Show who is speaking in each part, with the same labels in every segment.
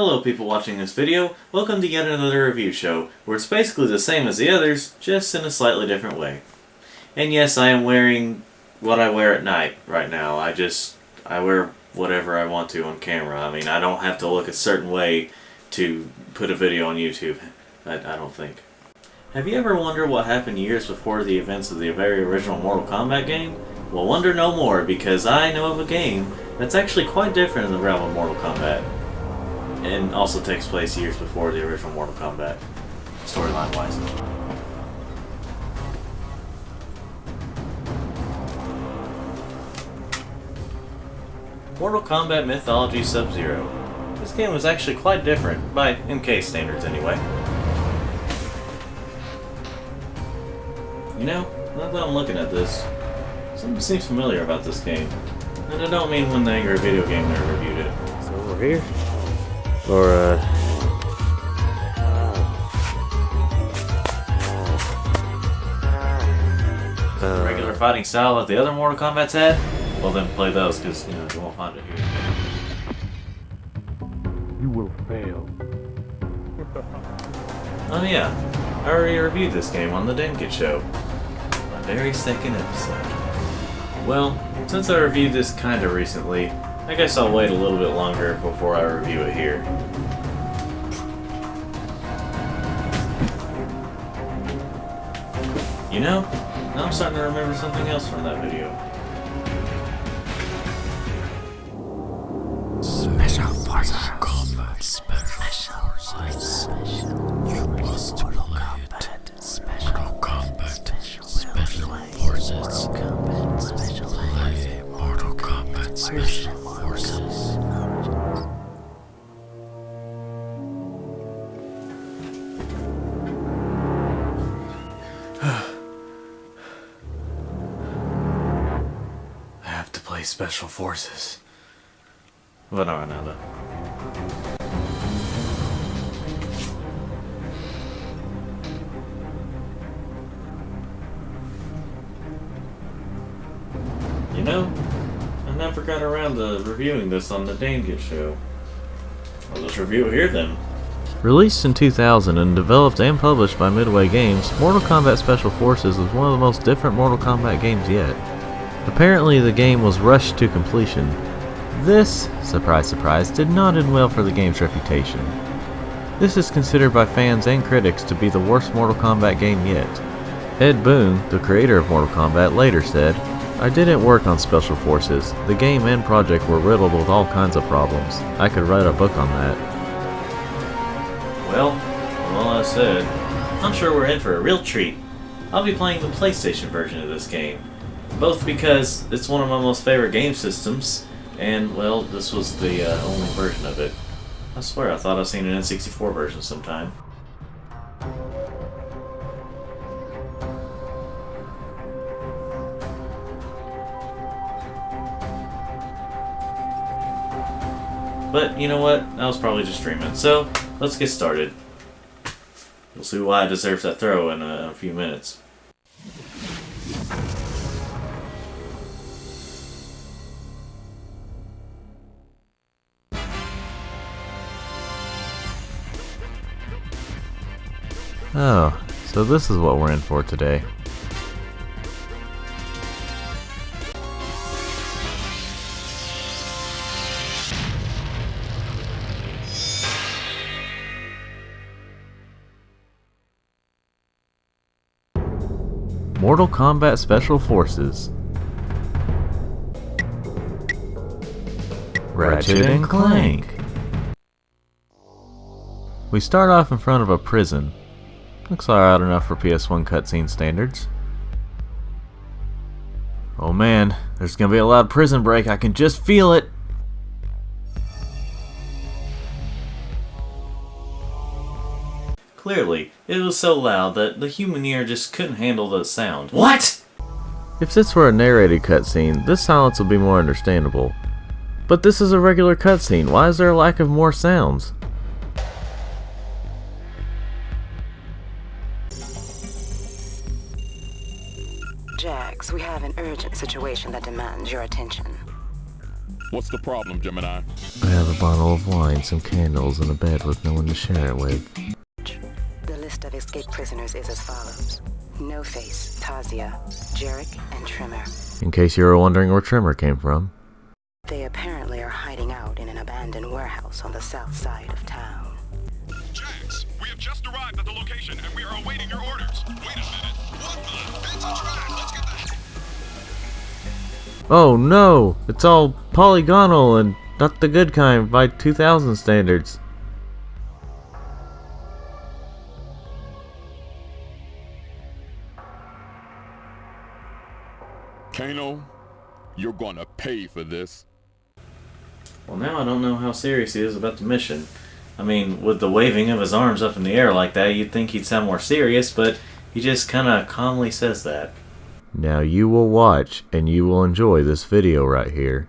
Speaker 1: Hello people watching this video, welcome to yet another review show, where it's basically the same as the others, just in a slightly different way. And yes, I am wearing what I wear at night right now. I wear whatever I want to on camera. I mean, I don't have to look a certain way to put a video on YouTube, I don't think. Have you ever wondered what happened years before the events of the very original Mortal Kombat game? Well, wonder no more, because I know of a game that's actually quite different in the realm of Mortal Kombat. And also takes place years before the original Mortal Kombat, storyline-wise. Mortal Kombat Mythology Sub-Zero. This game was actually quite different, by MK standards anyway. You know, now that I'm looking at this, something seems familiar about this game. And I don't mean when the Angry Video Game Nerd reviewed it.
Speaker 2: So we're here? Or,
Speaker 1: regular fighting style that the other Mortal Kombat's had? Well then play those, because, you know, you won't find it here.
Speaker 3: You will fail.
Speaker 1: Oh yeah, I already reviewed this game on the Denki show. My very second episode. Well, since I reviewed this kinda recently, I guess I'll wait a little bit longer before I review it here. You know, now I'm starting to remember something else from that video.
Speaker 4: Special Forces. Kombat Special Forces. You must play it. Mortal Kombat Special Forces. Play Mortal Kombat Special Forces.
Speaker 1: I have to play Special Forces. But not right now, though. You know, I never got around to reviewing this on the Denki show. I'll just review it here then.
Speaker 2: released in 2000 and developed and published by Midway Games, Mortal Kombat Special Forces was one of the most different Mortal Kombat games yet. Apparently the game was rushed to completion. This, surprise surprise, did not end well for the game's reputation. This is considered by fans and critics to be the worst Mortal Kombat game yet. Ed Boon, the creator of Mortal Kombat, later said, "I didn't work on Special Forces. The game and project were riddled with all kinds of problems. I could write a book on that."
Speaker 1: Well, with all that said, I'm sure we're in for a real treat. I'll be playing the PlayStation version of this game. Both because it's one of my most favorite game systems, and, well, this was the only version of it. I swear I thought I'd seen an N64 version sometime. But, you know what? I was probably just dreaming. So, let's get started. We'll see why I deserve that throw in a few minutes.
Speaker 2: Oh, so this is what we're in for today. Mortal Kombat Special Forces. Ratchet and Clank. We start off in front of a prison. Looks alright enough for PS1 cutscene standards. Oh man, there's gonna be a loud prison break, I can just feel it!
Speaker 1: Clearly, it was so loud that the human ear just couldn't handle the sound. What?!
Speaker 2: If this were a narrated cutscene, this silence would be more understandable. But this is a regular cutscene, why is there a lack of more sounds?
Speaker 5: Jax, we have an urgent situation that demands your attention.
Speaker 3: What's the problem, Gemini?
Speaker 2: I have a bottle of wine, some candles, and a bed with no one to share it with.
Speaker 5: The list of escaped prisoners is as follows. No Face, Tazia, Jarek, and Trimmer.
Speaker 2: In case you were wondering where Trimmer came from.
Speaker 5: They apparently are hiding out in an abandoned warehouse on the south side of town.
Speaker 3: Jax, we have just arrived at the location and we are awaiting your orders. Wait a minute. What the? It's a trap. Let's get that.
Speaker 2: Oh no! It's all polygonal and not the good kind by 2000 standards.
Speaker 3: Kano, you're gonna pay for this.
Speaker 1: Well, now I don't know how serious he is about the mission. I mean, with the waving of his arms up in the air like that, you'd think he'd sound more serious, but he just kinda calmly says that.
Speaker 2: Now you will watch and you will enjoy this video right here.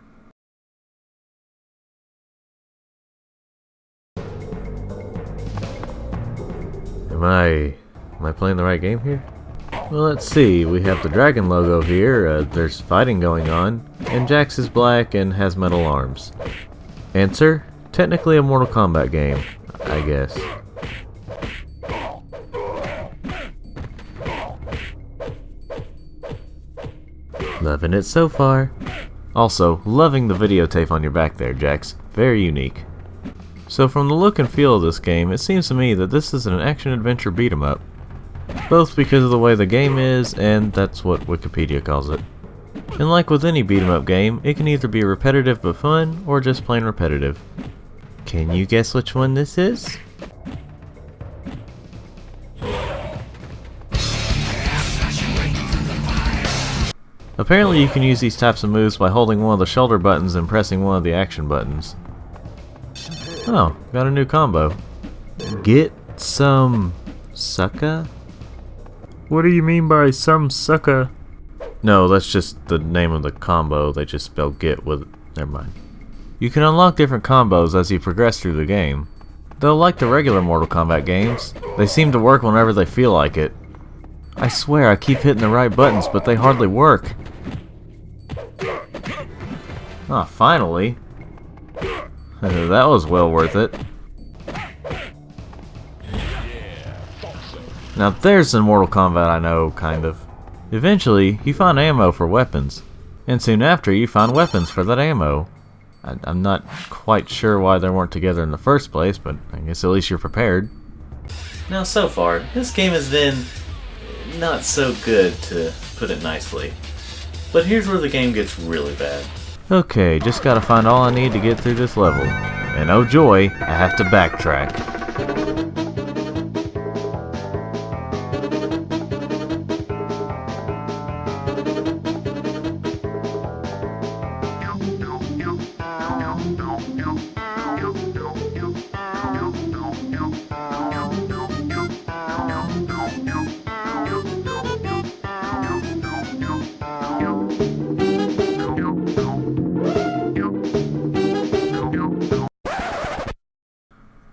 Speaker 2: Am I playing the right game here? Well, let's see. We have the dragon logo here, there's fighting going on, and Jax is black and has metal arms. Answer? Technically a Mortal Kombat game, I guess. Loving it so far. Also, loving the videotape on your back there, Jax. Very unique. So from the look and feel of this game, it seems to me that this is an action-adventure beat-em-up. Both because of the way the game is, and that's what Wikipedia calls it. And like with any beat-em-up game, it can either be repetitive but fun, or just plain repetitive. Can you guess which one this is? Apparently you can use these types of moves by holding one of the shoulder buttons and pressing one of the action buttons. Oh, got a new combo. Get some sucka? What do you mean by some sucka? No, that's just the name of the combo. They just spell get with... Never mind. You can unlock different combos as you progress through the game. Though like the regular Mortal Kombat games, they seem to work whenever they feel like it. I swear I keep hitting the right buttons, but they hardly work. Ah, finally. That was well worth it. Now there's some Mortal Kombat I know, kind of. Eventually, you find ammo for weapons. And soon after, you find weapons for that ammo. I'm not quite sure why they weren't together in the first place, but I guess at least you're prepared.
Speaker 1: Now, so far, this game has been not so good, to put it nicely. But here's where the game gets really bad.
Speaker 2: Okay, just gotta find all I need to get through this level. And oh joy, I have to backtrack.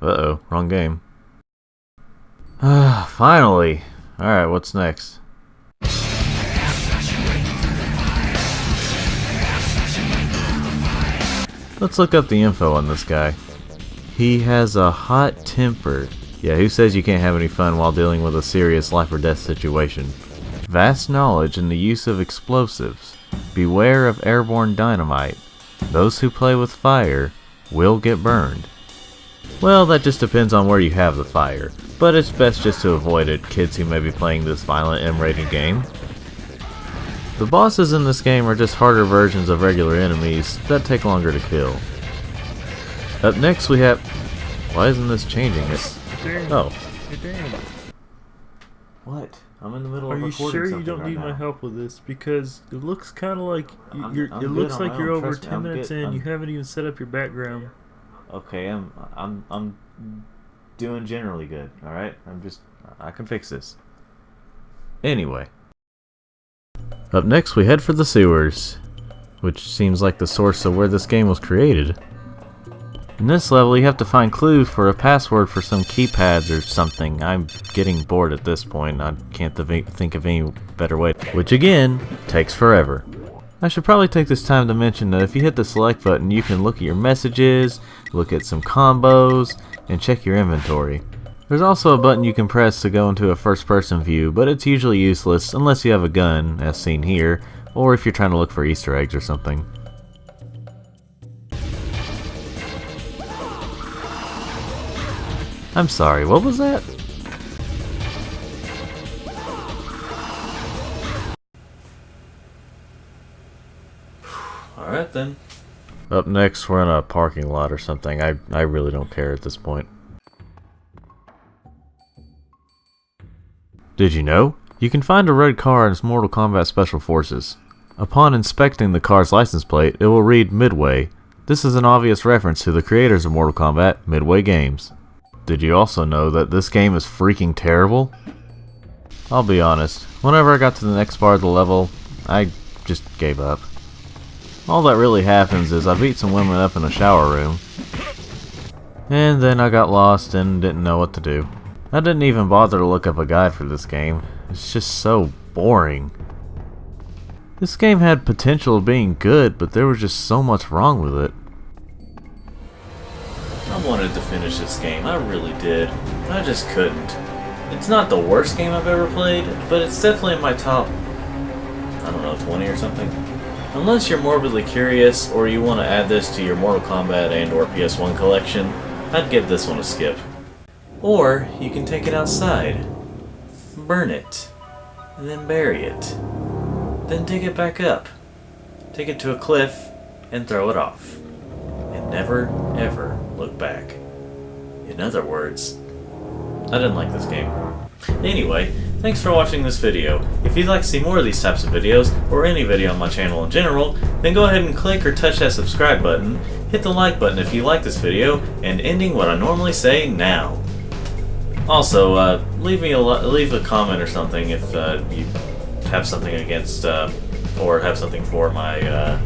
Speaker 2: Uh-oh, wrong game. Finally! Alright, what's next? Let's look up the info on this guy. He has a hot temper. Yeah, who says you can't have any fun while dealing with a serious life or death situation? Vast knowledge in the use of explosives. Beware of airborne dynamite. Those who play with fire will get burned. Well, that just depends on where you have the fire, but it's best just to avoid it, kids who may be playing this violent M-rated game. The bosses in this game are just harder versions of regular enemies that take longer to kill. Up next we have... Why isn't this changing it? Oh. What? I'm in the middle of recording something.
Speaker 6: Are you sure you don't need my help with this? Because it looks kind of like it looks like you're over 10 minutes in. You haven't even set up your background.
Speaker 1: Okay, I'm doing generally good. All right, I can fix this.
Speaker 2: Anyway. Up next we head for the sewers, which seems like the source of where this game was created. In this level you have to find clues for a password for some keypads or something. I'm getting bored at this point. I can't think of any better way. Which again, takes forever. I should probably take this time to mention that if you hit the select button, you can look at your messages, look at some combos, and check your inventory. There's also a button you can press to go into a first-person view, but it's usually useless unless you have a gun, as seen here, or if you're trying to look for Easter eggs or something. I'm sorry, what was that?
Speaker 1: Alright then.
Speaker 2: Up next, we're in a parking lot or something. I really don't care at this point. Did you know? You can find a red car in Mortal Kombat Special Forces. Upon inspecting the car's license plate, it will read Midway. This is an obvious reference to the creators of Mortal Kombat, Midway Games. Did you also know that this game is freaking terrible? I'll be honest, whenever I got to the next part of the level, I just gave up. All that really happens is I beat some women up in a shower room, and then I got lost and didn't know what to do. I didn't even bother to look up a guide for this game. It's just so boring. This game had potential of being good, but there was just so much wrong with it.
Speaker 1: I wanted to finish this game, I really did. I just couldn't. It's not the worst game I've ever played, but it's definitely in my top, I don't know, 20 or something. Unless you're morbidly curious, or you want to add this to your Mortal Kombat and or PS1 collection, I'd give this one a skip. Or, you can take it outside, burn it, and then bury it. Then dig it back up, take it to a cliff, and throw it off. And never, ever look back. In other words, I didn't like this game. Anyway, thanks for watching this video. If you'd like to see more of these types of videos, or any video on my channel in general, then go ahead and click or touch that subscribe button, hit the like button if you like this video, and ending what I normally say now. Also, leave a comment or something if you have something against, or have something for my,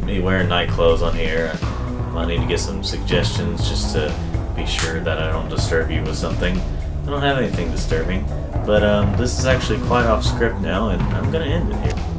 Speaker 1: me wearing night clothes on here. I need to get some suggestions just to be sure that I don't disturb you with something. I don't have anything disturbing, but this is actually quite off script now, and I'm gonna end it here.